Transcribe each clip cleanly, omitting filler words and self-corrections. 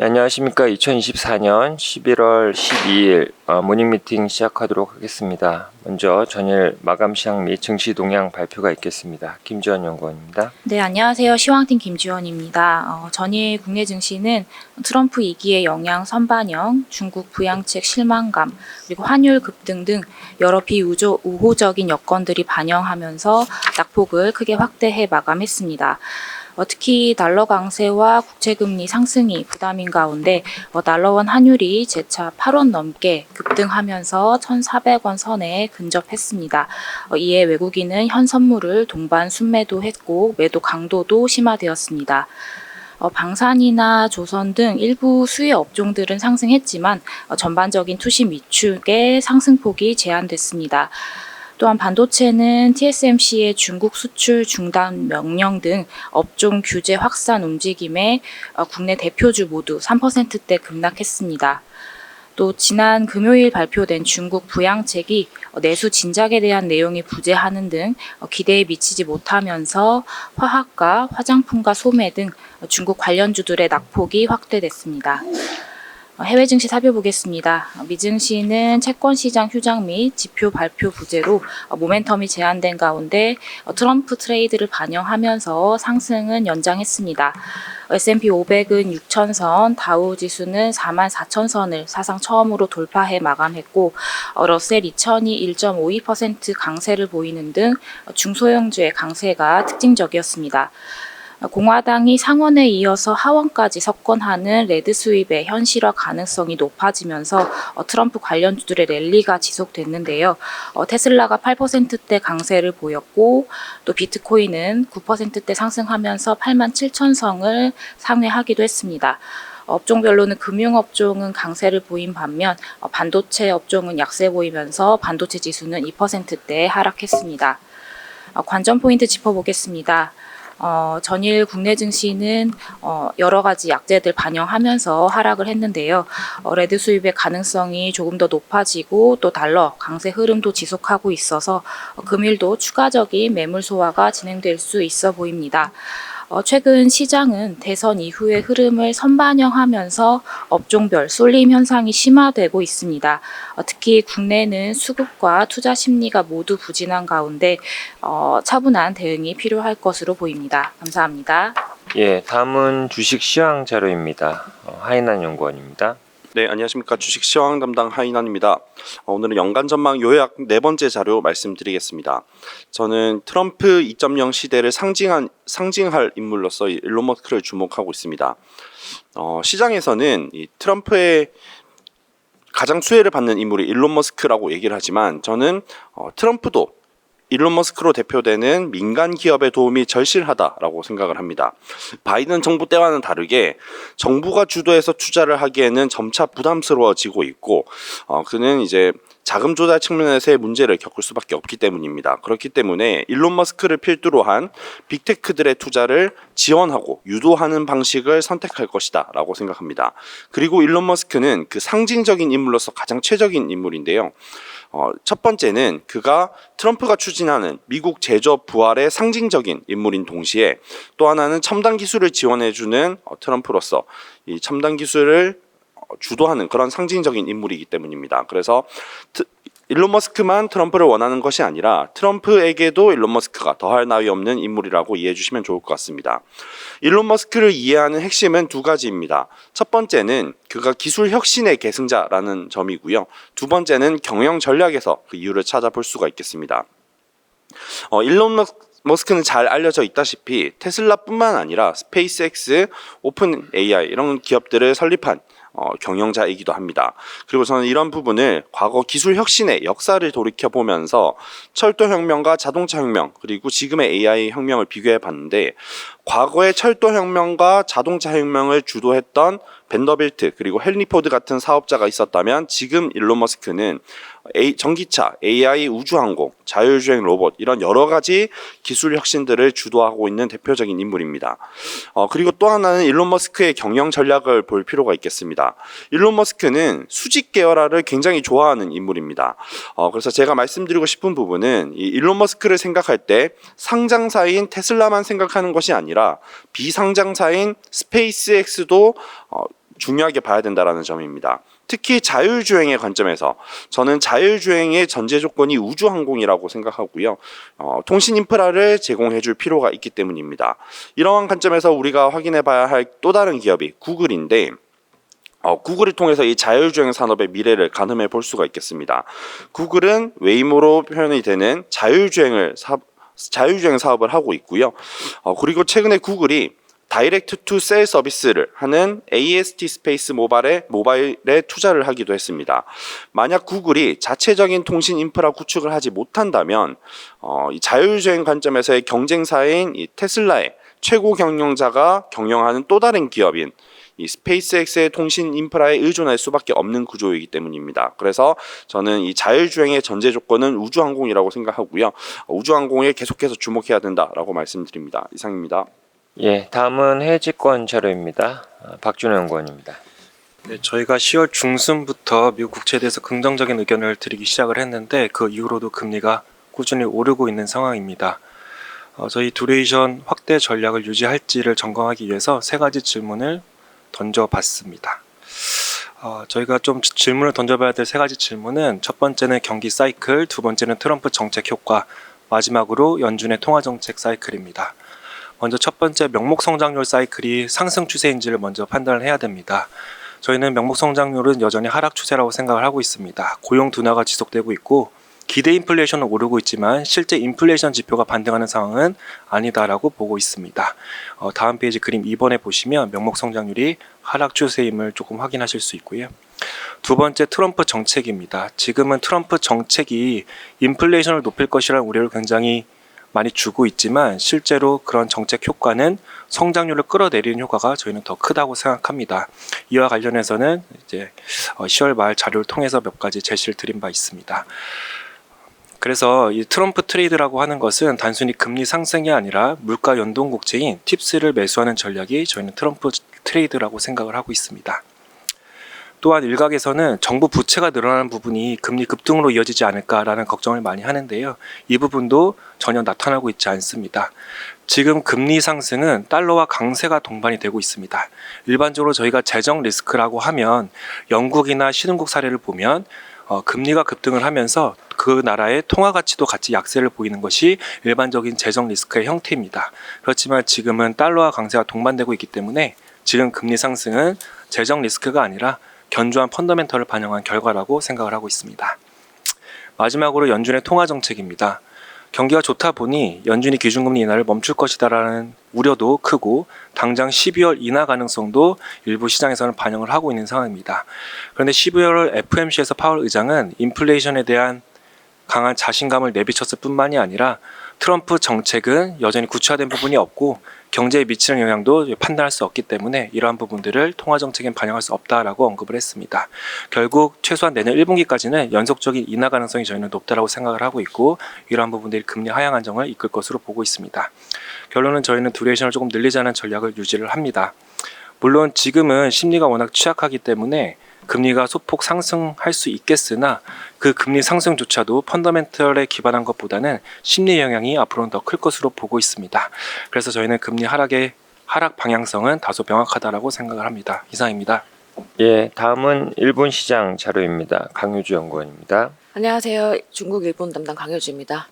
네, 안녕하십니까. 2024년 11월 12일 모닝미팅 시작하도록 하겠습니다. 먼저 전일 마감 시황 및 증시 동향 발표가 있겠습니다. 김지원 연구원입니다. 네, 안녕하세요. 시황팀 김지원입니다. 전일 국내 증시는 트럼프 2기의 영향 선반영, 중국 부양책 실망감, 그리고 환율 급등 등 여러 비우호적인 여건들이 반영하면서 낙폭을 크게 확대해 마감했습니다. 특히 달러 강세와 국채금리 상승이 부담인 가운데 달러원 환율이 재차 8원 넘게 급등하면서 1,400원 선에 근접했습니다. 이에 외국인은 현 선물을 동반 순매도했고 매도 강도도 심화되었습니다. 방산이나 조선 등 일부 수혜 업종들은 상승했지만 전반적인 투심 위축의 상승폭이 제한됐습니다. 또한 반도체는 TSMC의 중국 수출 중단 명령 등 업종 규제 확산 움직임에 국내 대표주 모두 3%대 급락했습니다. 또 지난 금요일 발표된 중국 부양책이 내수 진작에 대한 내용이 부재하는 등 기대에 미치지 못하면서 화학과 화장품과 소매 등 중국 관련주들의 낙폭이 확대됐습니다. 해외 증시 살펴보겠습니다. 미 증시는 채권 시장 휴장 및 지표 발표 부재로 모멘텀이 제한된 가운데 트럼프 트레이드를 반영하면서 상승은 연장했습니다. S&P 500은 6,000선, 다우 지수는 44,000선을 사상 처음으로 돌파해 마감했고 러셀 2000이 1.52% 강세를 보이는 등 중소형주의 강세가 특징적이었습니다. 공화당이 상원에 이어서 하원까지 석권하는 레드 스윕의 현실화 가능성이 높아지면서 트럼프 관련주들의 랠리가 지속됐는데요. 테슬라가 8%대 강세를 보였고 또 비트코인은 9%대 상승하면서 87,000성을 상회하기도 했습니다. 업종별로는 금융업종은 강세를 보인 반면 반도체 업종은 약세 보이면서 반도체 지수는 2%대 하락했습니다. 관전 포인트 짚어보겠습니다. 전일 국내 증시는 여러 가지 약재들 반영하면서 하락을 했는데요. 레드 수입의 가능성이 조금 더 높아지고 또 달러 강세 흐름도 지속하고 있어서 금일도 추가적인 매물 소화가 진행될 수 있어 보입니다. 최근 시장은 대선 이후의 흐름을 선반영하면서 업종별 쏠림 현상이 심화되고 있습니다. 특히 국내는 수급과 투자 심리가 모두 부진한 가운데 차분한 대응이 필요할 것으로 보입니다. 감사합니다. 예, 다음은 주식 시황 자료입니다. 하인한 연구원입니다. 네, 안녕하십니까. 주식 시황 담당 하인환입니다. 오늘은 연간 전망 요약 네 번째 자료 말씀드리겠습니다. 저는 트럼프 2.0 시대를 상징할 인물로서 일론 머스크를 주목하고 있습니다. 시장에서는 이 트럼프의 가장 수혜를 받는 인물이 일론 머스크라고 얘기를 하지만 저는 트럼프도 일론 머스크로 대표되는 민간 기업의 도움이 절실하다라고 생각을 합니다. 바이든 정부 때와는 다르게 정부가 주도해서 투자를 하기에는 점차 부담스러워지고 있고 그는 이제 자금 조달 측면에서의 문제를 겪을 수밖에 없기 때문입니다. 그렇기 때문에 일론 머스크를 필두로 한 빅테크들의 투자를 지원하고 유도하는 방식을 선택할 것이다 라고 생각합니다. 그리고 일론 머스크는 그 상징적인 인물로서 가장 최적인 인물인데요. 첫 번째는 그가 트럼프가 추진하는 미국 제조업 부활의 상징적인 인물인 동시에 또 하나는 첨단 기술을 지원해주는 트럼프로서 이 첨단 기술을 주도하는 그런 상징적인 인물이기 때문입니다. 그래서 일론 머스크만 트럼프를 원하는 것이 아니라 트럼프에게도 일론 머스크가 더할 나위 없는 인물이라고 이해해 주시면 좋을 것 같습니다. 일론 머스크를 이해하는 핵심은 두 가지입니다. 첫 번째는 그가 기술 혁신의 계승자라는 점이고요. 두 번째는 경영 전략에서 그 이유를 찾아볼 수가 있겠습니다. 일론 머스크는 잘 알려져 있다시피 테슬라뿐만 아니라 스페이스X, 오픈 AI 이런 기업들을 설립한 경영자이기도 합니다. 그리고 저는 이런 부분을 과거 기술 혁신의 역사를 돌이켜보면서 철도혁명과 자동차혁명 그리고 지금의 AI 혁명을 비교해 봤는데 과거의 철도혁명과 자동차혁명을 주도했던 벤더빌트 그리고 헨리 포드 같은 사업자가 있었다면 지금 일론 머스크는 전기차, AI 우주항공, 자율주행 로봇 이런 여러 가지 기술 혁신들을 주도하고 있는 대표적인 인물입니다. 그리고 또 하나는 일론 머스크의 경영 전략을 볼 필요가 있겠습니다. 일론 머스크는 수직 계열화를 굉장히 좋아하는 인물입니다. 그래서 제가 말씀드리고 싶은 부분은 이 일론 머스크를 생각할 때 상장사인 테슬라만 생각하는 것이 아니라 비상장사인 스페이스X도 중요하게 봐야 된다라는 점입니다. 특히 자율주행의 관점에서 저는 자율주행의 전제 조건이 우주항공이라고 생각하고요. 통신 인프라를 제공해 줄 필요가 있기 때문입니다. 이러한 관점에서 우리가 확인해 봐야 할 또 다른 기업이 구글인데 구글을 통해서 이 자율주행 산업의 미래를 가늠해 볼 수가 있겠습니다. 구글은 웨이모로 표현이 되는 자율주행 사업을 하고 있고요. 그리고 최근에 구글이 다이렉트 투 셀 서비스를 하는 AST 스페이스 모바일에 투자를 하기도 했습니다. 만약 구글이 자체적인 통신 인프라 구축을 하지 못한다면 이 자율주행 관점에서의 경쟁사인 이 테슬라의 최고 경영자가 경영하는 또 다른 기업인 이 스페이스X의 통신 인프라에 의존할 수밖에 없는 구조이기 때문입니다. 그래서 저는 이 자율주행의 전제 조건은 우주항공이라고 생각하고요. 우주항공에 계속해서 주목해야 된다라고 말씀드립니다. 이상입니다. 예, 다음은 해외증권 자료입니다. 박준호 연구원입니다. 네, 저희가 10월 중순부터 미국 국채에 대해서 긍정적인 의견을 드리기 시작을 했는데 그 이후로도 금리가 꾸준히 오르고 있는 상황입니다. 저희 듀레이션 확대 전략을 유지할지를 점검하기 위해서 세 가지 질문을 던져봤습니다. 저희가 좀 질문을 던져봐야 될 세 가지 질문은 첫 번째는 경기 사이클, 두 번째는 트럼프 정책 효과, 마지막으로 연준의 통화 정책 사이클입니다. 먼저 첫 번째 명목 성장률 사이클이 상승 추세인지를 먼저 판단을 해야 됩니다. 저희는 명목 성장률은 여전히 하락 추세라고 생각을 하고 있습니다. 고용 둔화가 지속되고 있고 기대 인플레이션은 오르고 있지만 실제 인플레이션 지표가 반등하는 상황은 아니다라고 보고 있습니다. 다음 페이지 그림 2번에 보시면 명목 성장률이 하락 추세임을 조금 확인하실 수 있고요. 두 번째 트럼프 정책입니다. 지금은 트럼프 정책이 인플레이션을 높일 것이라는 우려를 굉장히 많이 주고 있지만 실제로 그런 정책 효과는 성장률을 끌어내리는 효과가 저희는 더 크다고 생각합니다. 이와 관련해서는 이제 10월 말 자료를 통해서 몇 가지 제시를 드린 바 있습니다. 그래서 이 트럼프 트레이드라고 하는 것은 단순히 금리 상승이 아니라 물가 연동 국채인 팁스를 매수하는 전략이 저희는 트럼프 트레이드라고 생각을 하고 있습니다. 또한 일각에서는 정부 부채가 늘어나는 부분이 금리 급등으로 이어지지 않을까라는 걱정을 많이 하는데요. 이 부분도 전혀 나타나고 있지 않습니다. 지금 금리 상승은 달러와 강세가 동반이 되고 있습니다. 일반적으로 저희가 재정 리스크라고 하면 영국이나 신흥국 사례를 보면 금리가 급등을 하면서 그 나라의 통화 가치도 같이 약세를 보이는 것이 일반적인 재정 리스크의 형태입니다. 그렇지만 지금은 달러와 강세가 동반되고 있기 때문에 지금 금리 상승은 재정 리스크가 아니라 견조한 펀더멘털을 반영한 결과라고 생각을 하고 있습니다. 마지막으로 연준의 통화 정책입니다. 경기가 좋다 보니 연준이 기준금리 인하를 멈출 것이다라는 우려도 크고 당장 12월 인하 가능성도 일부 시장에서는 반영을 하고 있는 상황입니다. 그런데 12월 FOMC에서 파월 의장은 인플레이션에 대한 강한 자신감을 내비쳤을 뿐만이 아니라 트럼프 정책은 여전히 구체화된 부분이 없고 경제에 미치는 영향도 판단할 수 없기 때문에 이러한 부분들을 통화 정책엔 반영할 수 없다라고 언급을 했습니다. 결국 최소한 내년 1분기까지는 연속적인 인하 가능성이 저희는 높다라고 생각을 하고 있고 이러한 부분들이 금리 하향 안정을 이끌 것으로 보고 있습니다. 결론은 저희는 듀레이션을 조금 늘리자는 전략을 유지를 합니다. 물론 지금은 심리가 워낙 취약하기 때문에 금리가 소폭 상승할 수 있겠으나 그 금리 상승조차도 펀더멘털에 기반한 것보다는 심리 영향이 앞으로는 더 클 것으로 보고 있습니다. 그래서 저희는 금리 하락 방향성은 다소 명확하다라고 생각을 합니다. 이상입니다. 예, 다음은 일본 시장 자료입니다. 강효주 연구원입니다. 안녕하세요. 중국 일본 담당 강효주입니다.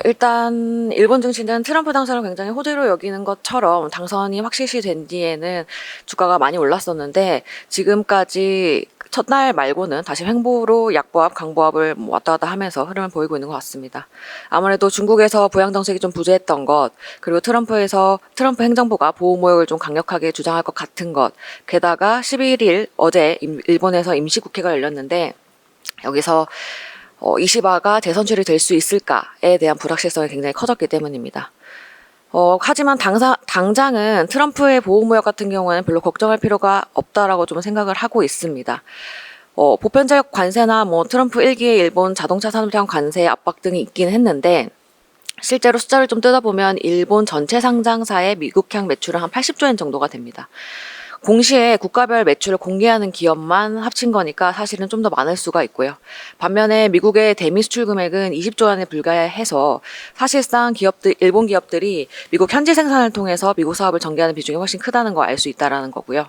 일단 일본 증시는 트럼프 당선을 굉장히 호재로 여기는 것처럼 당선이 확실시 된 뒤에는 주가가 많이 올랐었는데 지금까지 첫날 말고는 다시 횡보로 약보합, 강보합을 왔다 갔다 하면서 흐름을 보이고 있는 것 같습니다. 아무래도 중국에서 부양 정책이 좀 부재했던 것, 그리고 트럼프 행정부가 보호 무역을 좀 강력하게 주장할 것 같은 것, 게다가 11일 어제 일본에서 임시국회가 열렸는데 여기서 이시바가 대선 출이 될 수 있을까에 대한 불확실성이 굉장히 커졌기 때문입니다. 하지만 당장은 트럼프의 보호무역 같은 경우에는 별로 걱정할 필요가 없다라고 좀 생각을 하고 있습니다. 보편적 관세나 트럼프 1기의 일본 자동차 산업에 대한 관세 압박 등이 있긴 했는데 실제로 숫자를 좀 뜯어보면 일본 전체 상장사의 미국향 매출은 한 80조 엔 정도가 됩니다. 공시에 국가별 매출을 공개하는 기업만 합친 거니까 사실은 좀 더 많을 수가 있고요. 반면에 미국의 대미 수출 금액은 20조 원에 불과해서 사실상 일본 기업들이 미국 현지 생산을 통해서 미국 사업을 전개하는 비중이 훨씬 크다는 거 알 수 있다라는 거고요.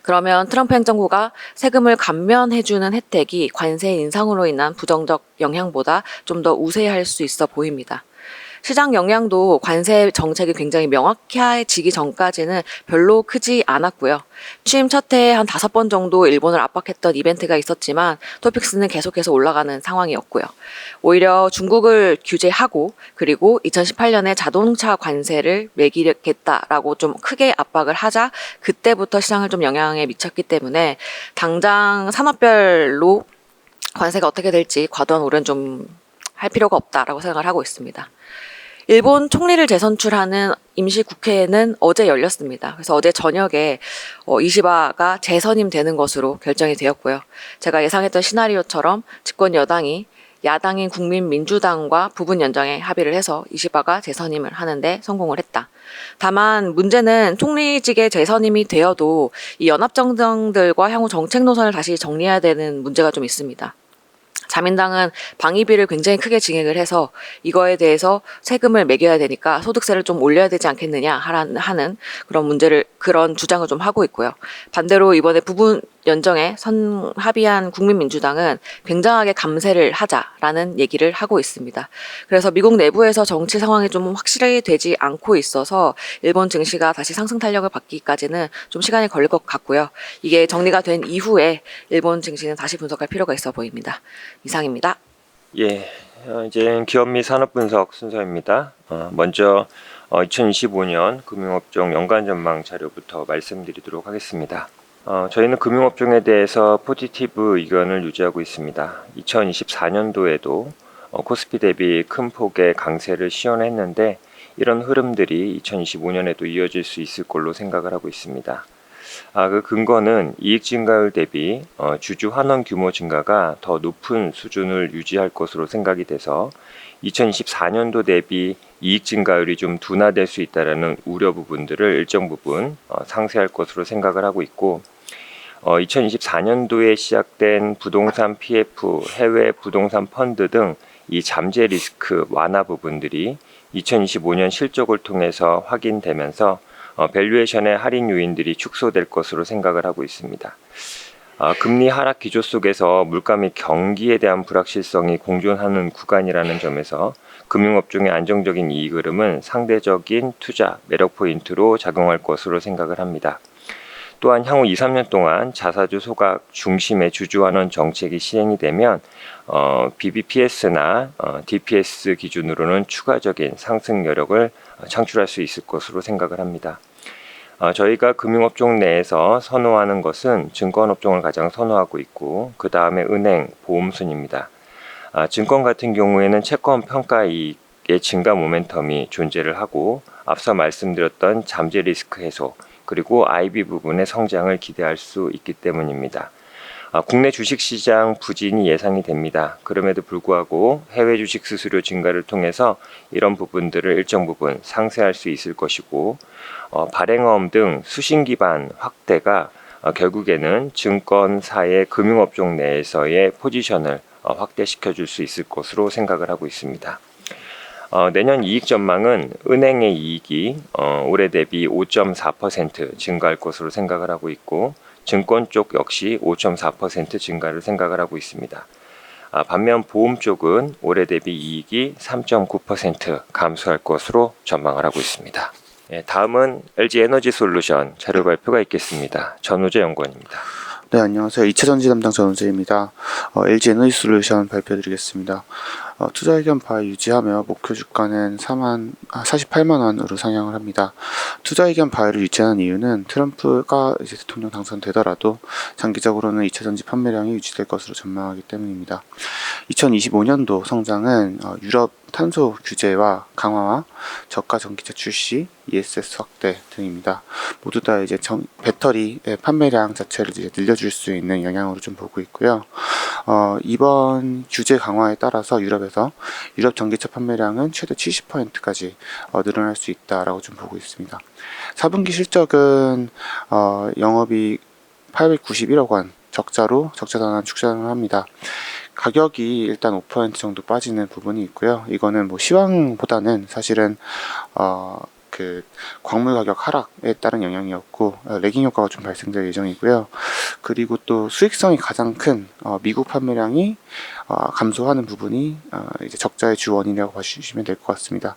그러면 트럼프 행정부가 세금을 감면해주는 혜택이 관세 인상으로 인한 부정적 영향보다 좀 더 우세할 수 있어 보입니다. 시장 영향도 관세 정책이 굉장히 명확해지기 전까지는 별로 크지 않았고요. 취임 첫 해에 한 5번 정도 일본을 압박했던 이벤트가 있었지만 토픽스는 계속해서 올라가는 상황이었고요. 오히려 중국을 규제하고 그리고 2018년에 자동차 관세를 매기겠다라고 좀 크게 압박을 하자 그때부터 시장을 좀 영향에 미쳤기 때문에 당장 산업별로 관세가 어떻게 될지 과도한 우려는 좀 할 필요가 없다라고 생각을 하고 있습니다. 일본 총리를 재선출하는 임시국회는 어제 열렸습니다. 그래서 어제 저녁에 이시바가 재선임 되는 것으로 결정이 되었고요. 제가 예상했던 시나리오처럼 집권 여당이 야당인 국민민주당과 부분 연정에 합의를 해서 이시바가 재선임을 하는데 성공을 했다. 다만 문제는 총리직에 재선임이 되어도 이 연합정당들과 향후 정책 노선을 다시 정리해야 되는 문제가 좀 있습니다. 자민당은 방위비를 굉장히 크게 증액을 해서 이거에 대해서 세금을 매겨야 되니까 소득세를 좀 올려야 되지 않겠느냐 하는 그런 주장을 좀 하고 있고요. 반대로 이번에 부분 연정에 합의한 국민민주당은 굉장하게 감세를 하자라는 얘기를 하고 있습니다. 그래서 미국 내부에서 정치 상황이 좀 확실히 되지 않고 있어서 일본 증시가 다시 상승 탄력을 받기까지는 좀 시간이 걸릴 것 같고요. 이게 정리가 된 이후에 일본 증시는 다시 분석할 필요가 있어 보입니다. 이상입니다. 예, 이제 기업 및 산업 분석 순서입니다. 먼저 2025년 금융업종 연간 전망 자료부터 말씀드리도록 하겠습니다. 저희는 금융업종에 대해서 포지티브 의견을 유지하고 있습니다. 2024년도에도 코스피 대비 큰 폭의 강세를 시연했는데 이런 흐름들이 2025년에도 이어질 수 있을 걸로 생각을 하고 있습니다. 그 근거는 이익 증가율 대비 주주 환원 규모 증가가 더 높은 수준을 유지할 것으로 생각이 돼서 2024년도 대비 이익 증가율이 좀 둔화될 수 있다는 우려 부분들을 일정 부분 상쇄할 것으로 생각을 하고 있고 2024년도에 시작된 부동산 PF, 해외 부동산 펀드 등 이 잠재 리스크 완화 부분들이 2025년 실적을 통해서 확인되면서 밸류에이션의 할인 요인들이 축소될 것으로 생각을 하고 있습니다. 금리 하락 기조 속에서 물가 및 경기에 대한 불확실성이 공존하는 구간이라는 점에서 금융업종의 안정적인 이익 흐름은 상대적인 투자 매력 포인트로 작용할 것으로 생각을 합니다. 또한 향후 2, 3년 동안 자사주 소각 중심의 주주 환원 정책이 시행이 되면 BBPS나 DPS 기준으로는 추가적인 상승 여력을 창출할 수 있을 것으로 생각을 합니다. 저희가 금융업종 내에서 선호하는 것은 증권업종을 가장 선호하고 있고 그 다음에 은행, 보험순입니다. 증권 같은 경우에는 채권 평가 이익의 증가 모멘텀이 존재를 하고 앞서 말씀드렸던 잠재 리스크 해소 그리고 IB 부분의 성장을 기대할 수 있기 때문입니다. 국내 주식시장 부진이 예상이 됩니다. 그럼에도 불구하고 해외 주식 수수료 증가를 통해서 이런 부분들을 일정 부분 상쇄할 수 있을 것이고 발행어음 등 수신 기반 확대가 결국에는 증권사의 금융업종 내에서의 포지션을 확대시켜 줄 수 있을 것으로 생각을 하고 있습니다. 내년 이익 전망은 은행의 이익이 올해 대비 5.4% 증가할 것으로 생각을 하고 있고 증권 쪽 역시 5.4% 증가를 생각을 하고 있습니다. 반면 보험 쪽은 올해 대비 이익이 3.9% 감소할 것으로 전망을 하고 있습니다. 다음은 LG에너지솔루션 자료 발표가 있겠습니다. 전우재 연구원입니다. 네, 안녕하세요. 2차 전지 담당 전우재입니다. LG에너지솔루션 발표드리겠습니다. 투자 의견 바 유지하며 목표 주가는 48만 원으로 상향을 합니다. 투자 의견 바를 유지하는 이유는 트럼프가 이제 대통령 당선되더라도 장기적으로는 2차 전지 판매량이 유지될 것으로 전망하기 때문입니다. 2025년도 성장은 유럽 탄소 규제와 강화와 저가 전기차 출시, ESS 확대 등입니다. 모두 다 이제 배터리의 판매량 자체를 이제 늘려줄 수 있는 영향으로 좀 보고 있고요. 이번 규제 강화에 따라서 유럽에서 유럽 전기차 판매량은 최대 70%까지 늘어날 수 있다라고 좀 보고 있습니다. 4분기 실적은 영업이익 891억 원, 적자 전환 축소를 합니다. 가격이 일단 5% 정도 빠지는 부분이 있고요. 이거는 뭐 시황보다는 사실은 그 광물 가격 하락에 따른 영향이었고 레깅 효과가 좀 발생될 예정이고요. 그리고 또 수익성이 가장 큰 미국 판매량이 감소하는 부분이 이제 적자의 주 원인이라고 봐주시면 될 것 같습니다.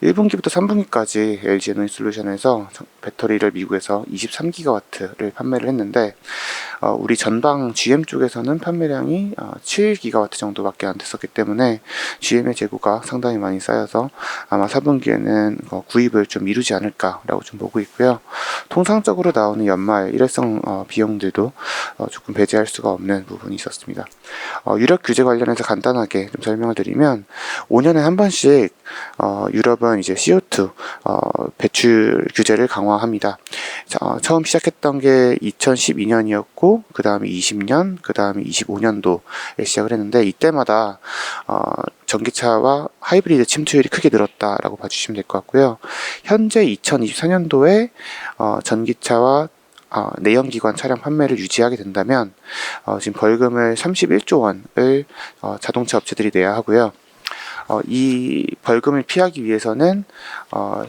1분기부터 3분기까지 LG 에너지솔루션에서 배터리를 미국에서 23기가와트를 판매를 했는데 우리 전방 GM 쪽에서는 판매량이 7기가와트 정도밖에 안 됐었기 때문에 GM의 재고가 상당히 많이 쌓여서 아마 4분기에는 구입을 좀 미루지 않을까라고 좀 보고 있고요. 통상적으로 나오는 연말 일회성 비용들도 조금 배제할 수가 없는 부분이 있었습니다. 유럽 규제 관련해서 간단하게 좀 설명을 드리면 5년에 한 번씩 유럽은 이제 CO2 배출 규제를 강화합니다. 처음 시작했던 게 2012년이었고 그 다음에 20년, 그 다음에 25년도에 시작을 했는데 이때마다 전기차와 하이브리드 침투율이 크게 늘었다라고 봐주시면 될 것 같고요. 현재 2024년도에 전기차와 내연기관 차량 판매를 유지하게 된다면 지금 벌금을 31조 원을 자동차 업체들이 내야 하고요. 이 벌금을 피하기 위해서는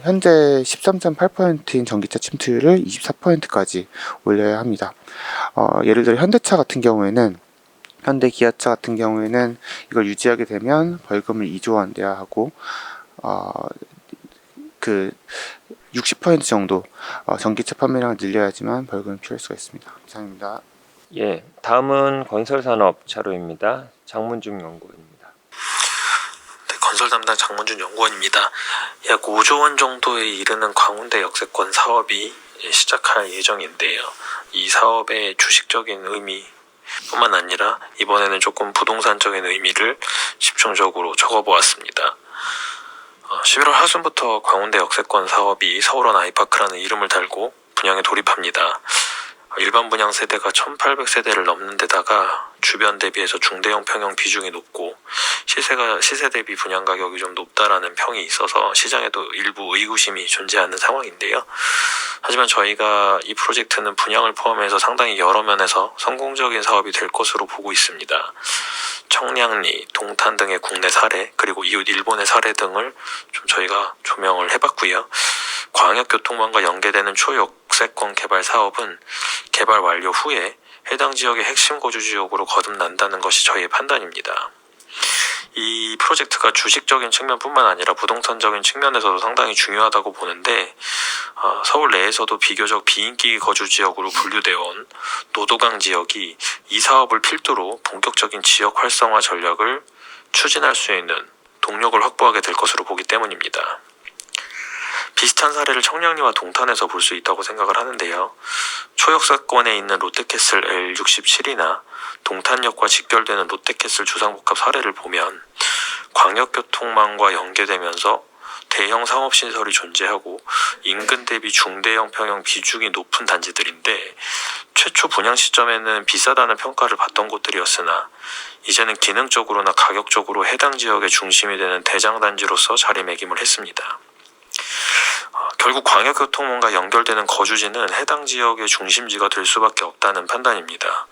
현재 13.8%인 전기차 침투율을 24%까지 올려야 합니다. 예를 들어 현대 기아차 같은 경우에는 이걸 유지하게 되면 벌금을 2조 원 내야 하고 그 60% 정도 전기차 판매량을 늘려야지만 벌금을 피할 수가 있습니다. 이상입니다. 예, 다음은 건설산업 차로입니다. 장문중 연구원입니다. 네, 건설 담당 장문준 연구원입니다. 약 5조 원 정도에 이르는 광운대 역세권 사업이 시작할 예정인데요. 이 사업의 주식적인 의미 뿐만 아니라 이번에는 조금 부동산적인 의미를 집중적으로 적어보았습니다. 11월 하순부터 광운대 역세권 사업이 서울원 아이파크라는 이름을 달고 분양에 돌입합니다. 일반 분양 세대가 1800세대를 넘는 데다가 주변 대비해서 중대형 평형 비중이 높고 시세 대비 분양 가격이 좀 높다라는 평이 있어서 시장에도 일부 의구심이 존재하는 상황인데요. 하지만 저희가 이 프로젝트는 분양을 포함해서 상당히 여러 면에서 성공적인 사업이 될 것으로 보고 있습니다. 청량리, 동탄 등의 국내 사례, 그리고 이웃 일본의 사례 등을 좀 저희가 조명을 해봤고요. 광역교통망과 연계되는 초역세권 개발 사업은 개발 완료 후에 해당 지역의 핵심 거주 지역으로 거듭난다는 것이 저희의 판단입니다. 이 프로젝트가 주식적인 측면뿐만 아니라 부동산적인 측면에서도 상당히 중요하다고 보는데 서울 내에서도 비교적 비인기 거주 지역으로 분류되어 온 노도강 지역이 이 사업을 필두로 본격적인 지역 활성화 전략을 추진할 수 있는 동력을 확보하게 될 것으로 보기 때문입니다. 비슷한 사례를 청량리와 동탄에서 볼 수 있다고 생각을 하는데요. 초역세권에 있는 롯데캐슬 L67이나 동탄역과 직결되는 롯데캐슬 주상복합 사례를 보면 광역교통망과 연계되면서 대형 상업시설이 존재하고 인근 대비 중대형 평형 비중이 높은 단지들인데 최초 분양 시점에는 비싸다는 평가를 받던 곳들이었으나 이제는 기능적으로나 가격적으로 해당 지역의 중심이 되는 대장단지로서 자리매김을 했습니다. 결국 광역교통망과 연결되는 거주지는 해당 지역의 중심지가 될 수밖에 없다는 판단입니다.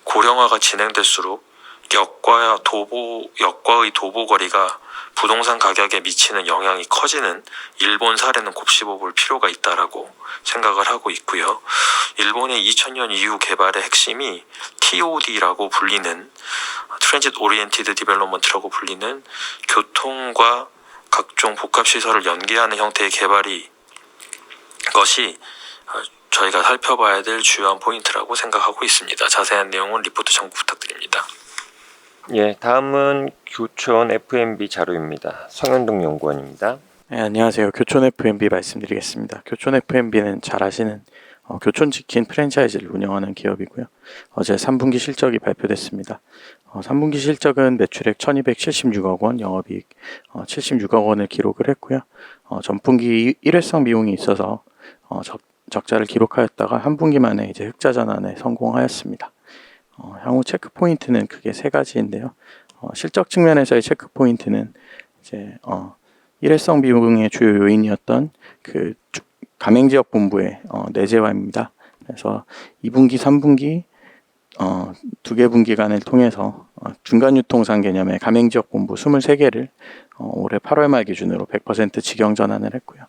고령화가 진행될수록 역과의 도보거리가 부동산 가격에 미치는 영향이 커지는 일본 사례는 곱씹어볼 필요가 있다라고 생각을 하고 있고요. 일본의 2000년 이후 개발의 핵심이 TOD라고 불리는 Transit Oriented Development라고 불리는 교통과 각종 복합시설을 연계하는 형태의 개발이 것이 저희가 살펴봐야 될 주요한 포인트라고 생각하고 있습니다. 자세한 내용은 리포트 참고 부탁드립니다. 예, 다음은 교촌 F&B 자료입니다. 성현동 연구원입니다. 네, 안녕하세요. 교촌 F&B 말씀드리겠습니다. 교촌 F&B는 잘 아시는 교촌 치킨 프랜차이즈를 운영하는 기업이고요. 어제 3분기 실적이 발표됐습니다. 3분기 실적은 매출액 1276억 원, 영업이익 76억 원을 기록을 했고요. 전분기 일회성 비용이 있어서 적자를 기록하였다가 한 분기 만에 이제 흑자 전환에 성공하였습니다. 향후 체크 포인트는 크게 세 가지인데요. 실적 측면에서의 체크 포인트는 이제 일회성 비용의 주요 요인이었던 그 가맹지역 본부의 내재화입니다. 그래서 2분기, 3분기 두 개 분기간을 통해서 중간 유통상 개념의 가맹지역 본부 23개를 올해 8월 말 기준으로 100% 직영 전환을 했고요.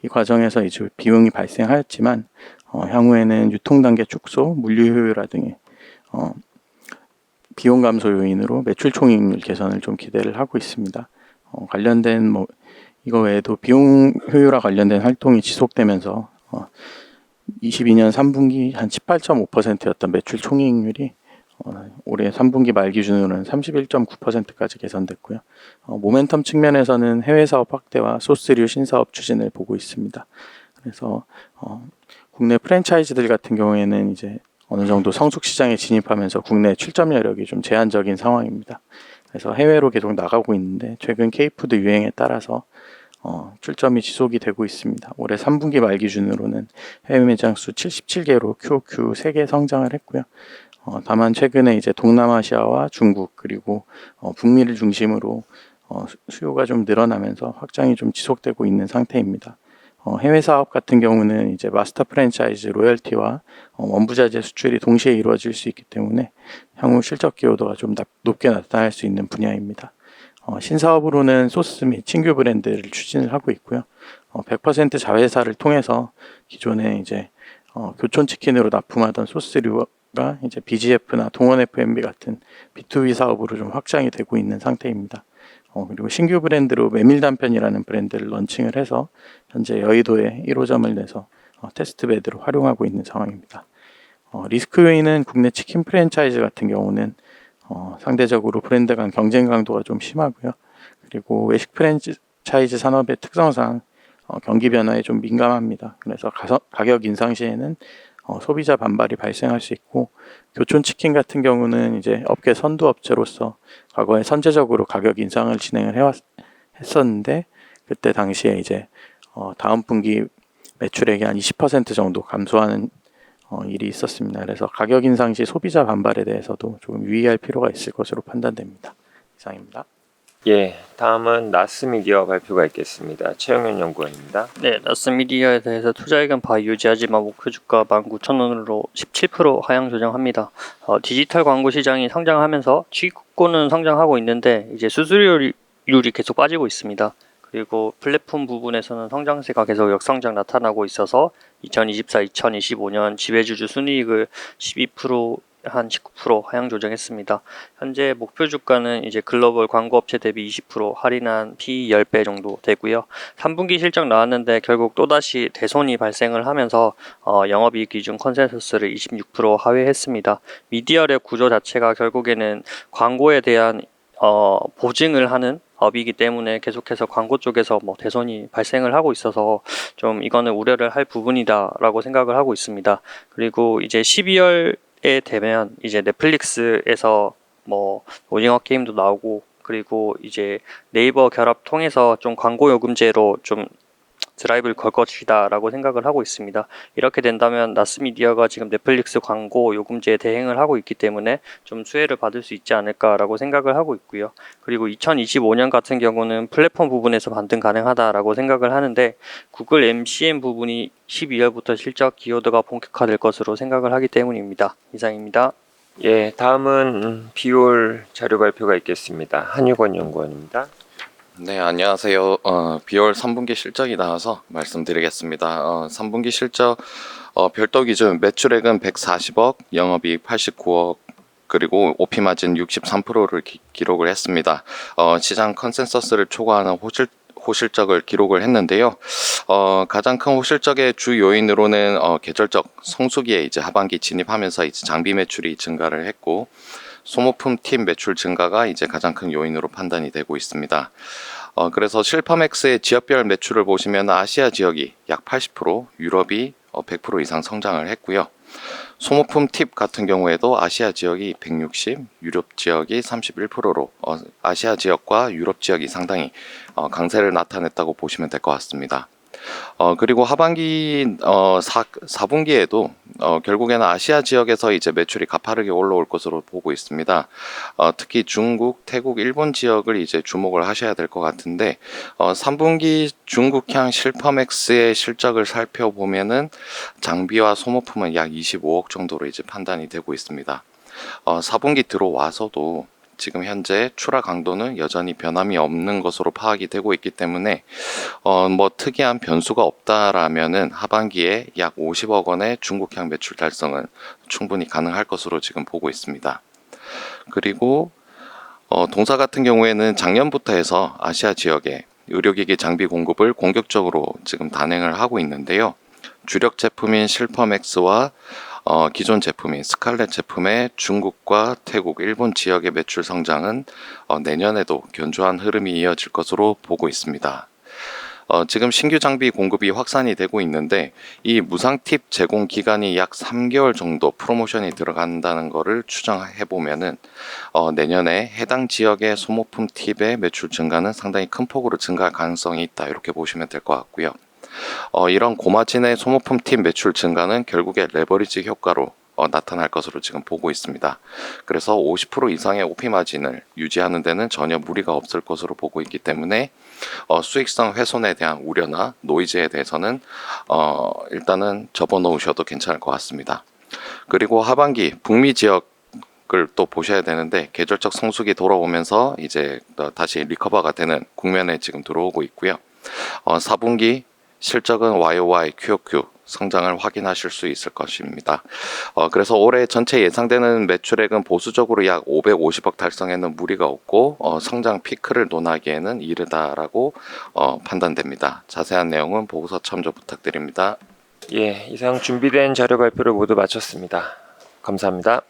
이 과정에서 이제 비용이 발생하였지만 향후에는 유통 단계 축소, 물류 효율화 등의 비용 감소 요인으로 매출 총이익률 개선을 좀 기대를 하고 있습니다. 관련된 이거 외에도 비용 효율화 관련된 활동이 지속되면서 22년 3분기 한 18.5%였던 매출 총이익률이 올해 3분기 말 기준으로는 31.9%까지 개선됐고요. 모멘텀 측면에서는 해외 사업 확대와 소스류 신사업 추진을 보고 있습니다. 그래서 국내 프랜차이즈들 같은 경우에는 이제 어느 정도 성숙 시장에 진입하면서 국내 출점 여력이 좀 제한적인 상황입니다. 그래서 해외로 계속 나가고 있는데 최근 K푸드 유행에 따라서 출점이 지속이 되고 있습니다. 올해 3분기 말 기준으로는 해외 매장 수 77개로 QoQ 3개 성장을 했고요. 다만 최근에 이제 동남아시아와 중국 그리고 북미를 중심으로 수요가 좀 늘어나면서 확장이 좀 지속되고 있는 상태입니다. 해외 사업 같은 경우는 이제 마스터 프랜차이즈 로열티와 원부자재 수출이 동시에 이루어질 수 있기 때문에 향후 실적 기여도가 좀 높게 나타날 수 있는 분야입니다. 신사업으로는 소스 및 신규 브랜드를 추진을 하고 있고요. 100% 자회사를 통해서 기존에 이제 교촌 치킨으로 납품하던 소스류가 이제 BGF나 동원 F&B 같은 B2B 사업으로 좀 확장이 되고 있는 상태입니다. 그리고 신규 브랜드로 메밀단편이라는 브랜드를 런칭을 해서 현재 여의도에 1호점을 내서 테스트 베드로 활용하고 있는 상황입니다. 리스크 요인은 국내 치킨 프랜차이즈 같은 경우는 상대적으로 브랜드 간 경쟁 강도가 좀 심하고요. 그리고 외식 프랜차이즈 산업의 특성상 경기 변화에 좀 민감합니다. 그래서 가격 인상 시에는 소비자 반발이 발생할 수 있고, 교촌 치킨 같은 경우는 이제 업계 선두 업체로서 과거에 선제적으로 가격 인상을 진행을 했었는데, 그때 당시에 이제 다음 분기 매출액이 한 20% 정도 감소하는 일이 있었습니다. 그래서 가격 인상 시 소비자 반발에 대해서도 조금 유의할 필요가 있을 것으로 판단됩니다. 이상입니다. 예, 다음은 나스미디어 발표가 있겠습니다. 최영현 연구원입니다. 네, 나스미디어에 대해서 투자 의견 바이 유지하지만 목표 주가 19,000원으로 17% 하향 조정합니다. 디지털 광고 시장이 성장하면서 취급고는 성장하고 있는데 이제 수수료율이 계속 빠지고 있습니다. 그리고 플랫폼 부분에서는 성장세가 계속 역성장 나타나고 있어서 2024-2025년 지배주주 순이익을 12% 한 19% 하향 조정했습니다. 현재 목표 주가는 이제 글로벌 광고업체 대비 20% 할인한 PE 10배 정도 되고요. 3분기 실적 나왔는데 결국 또다시 대손이 발생을 하면서 영업이익 기준 컨센서스를 26% 하회했습니다. 미디어랩 구조 자체가 결국에는 광고에 대한 보증을 하는 업이기 때문에 계속해서 광고 쪽에서 대손이 발생을 하고 있어서 좀 이거는 우려를 할 부분이다라고 생각을 하고 있습니다. 그리고 이제 12월에 되면 이제 넷플릭스에서 오징어 게임도 나오고, 그리고 이제 네이버 결합 통해서 좀 광고 요금제로 좀 드라이브를 걸 것이다 라고 생각을 하고 있습니다. 이렇게 된다면 나스미디어가 지금 넷플릭스 광고 요금제에 대행을 하고 있기 때문에 좀 수혜를 받을 수 있지 않을까 라고 생각을 하고 있고요. 그리고 2025년 같은 경우는 플랫폼 부분에서 반등 가능하다라고 생각을 하는데, 구글 MCN 부분이 12월부터 실적 기여도가 본격화될 것으로 생각을 하기 때문입니다. 이상입니다. 예, 다음은 비올 자료 발표가 있겠습니다. 한유권 연구원입니다. 네, 안녕하세요. 비올 3분기 실적이 나와서 말씀드리겠습니다. 3분기 실적 별도 기준 매출액은 140억, 영업이익 89억, 그리고 OP 마진 63%를 기록을 했습니다. 시장 컨센서스를 초과하는 호실적을 기록을 했는데요. 가장 큰 호실적의 주 요인으로는 계절적 성수기에 이제 하반기 진입하면서 이제 장비 매출이 증가를 했고, 소모품 팀 매출 증가가 이제 가장 큰 요인으로 판단이 되고 있습니다. 그래서 실파맥스의 지역별 매출을 보시면 아시아 지역이 약 80%, 유럽이 100% 이상 성장을 했고요. 소모품 팁 같은 경우에도 아시아 지역이 160, 유럽 지역이 31%로 아시아 지역과 유럽 지역이 상당히 강세를 나타냈다고 보시면 될 것 같습니다. 그리고 하반기 4분기에도 결국에는 아시아 지역에서 이제 매출이 가파르게 올라올 것으로 보고 있습니다. 특히 중국, 태국, 일본 지역을 이제 주목을 하셔야 될 것 같은데, 3분기 중국향 실파맥스의 실적을 살펴보면은 장비와 소모품은 약 25억 정도로 이제 판단이 되고 있습니다. 4분기 들어와서도 지금 현재 출하 강도는 여전히 변함이 없는 것으로 파악이 되고 있기 때문에 뭐 특이한 변수가 없다라면은 하반기에 약 50억 원의 중국향 매출 달성은 충분히 가능할 것으로 지금 보고 있습니다. 그리고 동사 같은 경우에는 작년부터 해서 아시아 지역에 의료기기 장비 공급을 공격적으로 지금 단행을 하고 있는데요. 주력 제품인 실퍼맥스와 기존 제품인 스칼렛 제품의 중국과 태국, 일본 지역의 매출 성장은 내년에도 견조한 흐름이 이어질 것으로 보고 있습니다. 지금 신규 장비 공급이 확산이 되고 있는데 이 무상 팁 제공 기간이 약 3개월 정도 프로모션이 들어간다는 것을 추정해 보면은 내년에 해당 지역의 소모품 팁의 매출 증가는 상당히 큰 폭으로 증가할 가능성이 있다 이렇게 보시면 될 것 같고요. 이런 고마진의 소모품 팁 매출 증가는 결국에 레버리지 효과로 나타날 것으로 지금 보고 있습니다. 그래서 50% 이상의 OP 마진을 유지하는 데는 전혀 무리가 없을 것으로 보고 있기 때문에 수익성 훼손에 대한 우려나 노이즈에 대해서는 일단은 접어놓으셔도 괜찮을 것 같습니다. 그리고 하반기 북미 지역을 또 보셔야 되는데 계절적 성수기 돌아오면서 이제 다시 리커버가 되는 국면에 지금 들어오고 있고요. 4분기 실적은 YOY, QOQ 성장을 확인하실 수 있을 것입니다. 그래서 올해 전체 예상되는 매출액은 보수적으로 약 550억 달성에는 무리가 없고 성장 피크를 논하기에는 이르다라고 판단됩니다. 자세한 내용은 보고서 참조 부탁드립니다. 예, 이상 준비된 자료 발표를 모두 마쳤습니다. 감사합니다.